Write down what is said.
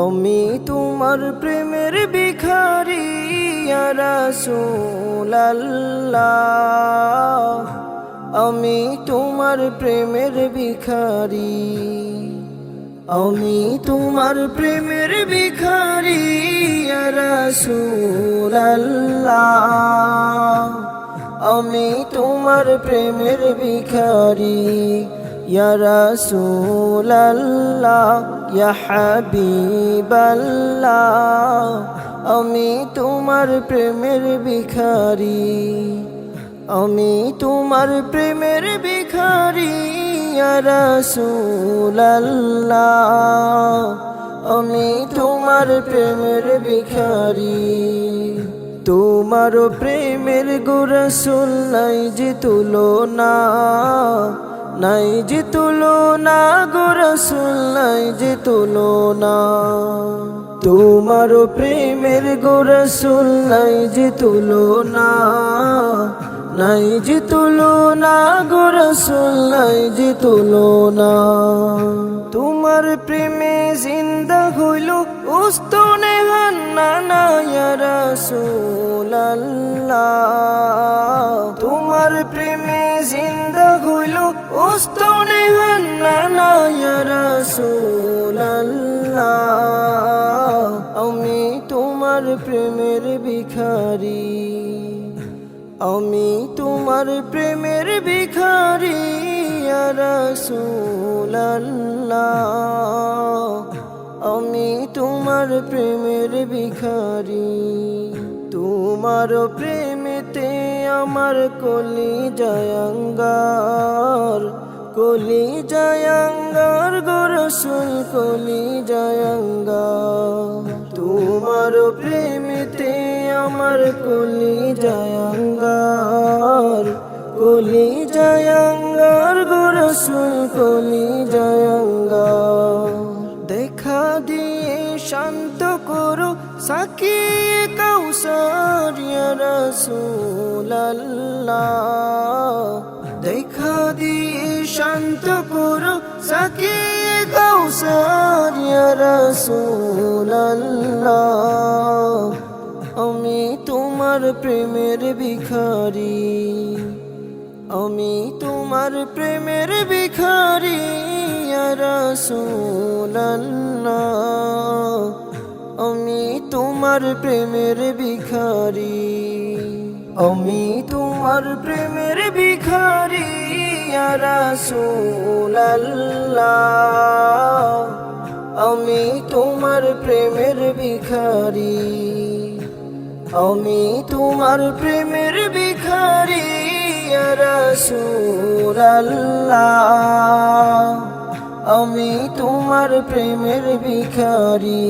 আমি তোমার প্রেমের ভিখারি ইয়া রাসূলুল্লাহ, আমি তোমার প্রেমের ভিখারি, আমি তোমার প্রেমের ভিখারি ইয়া রাসূলুল্লাহ, আমি তোমার প্রেমের ভিখারি ইয়া রাসূলুল্লাহ, ইয়া হাবিবাল্লাহ, আমি তোমার প্রেমের ভিখারি, আমি তোমার প্রেমের ভিখারি ইয়া রাসূলুল্লাহ, আমি তোমার প্রেমের ভিখারি। তোমার প্রেমের গো রাসূল নাই যে তুলনা, নাই যে তুলনা গো রাসূল নাই যে তুলনা, তোমার প্রেমের গো রাসূল নাই যে তুলনা, নাই যে তুলনা গো রাসূল নাই যে তুলনা। তোমার প্রেমে জিন্দা হইল উস্তনে হান্নানা ইয়া রাসূলুল্লাহ, তোমার প্রেমে জিন্দা হইল উস্তনে হান্নানা ইয়া রাসূলুল্লাহ, আমি তোমার প্রেমের ভিখারি, আমি তোমার প্রেমের ভিখারি ইয়া রাসূলুল্লাহ, আমি তোমার প্রেমের ভিখারি। তোমার প্রেমেতে আমার কলিজায় আঙ্গার, কলিজায় আঙ্গার গো রাসূল কলিজায় আঙ্গার, তোমার প্রেমেতে আমার কলিজায় আঙ্গার, কলিজায় আঙ্গার গো রাসূল কলিজায় আঙ্গার। দেখা দিয়ে শান্ত করো সাকিয়ে কাউসার ইয়া রাসূলুল্লাহ, দেখা দিয়ে শান্ত করো সাকিয়ে কাউসার ইয়া রাসূলুল্লাহ, আমি তোমার প্রেমের ভিখারি, আমি তোমার প্রেমের ভিখারি ইয়া রাসূলুল্লাহ, আমি তোমার প্রেমের ভিখারি, আমি তোমার প্রেমের ভিখারি ইয়া রাসূলুল্লাহ, আমি তোমার প্রেমের ভিখারি, আমি তোমার প্রেমের ভিখারি ইয়া রাসূলুল্লাহ, আমি তোমার প্রেমের ভিখারি।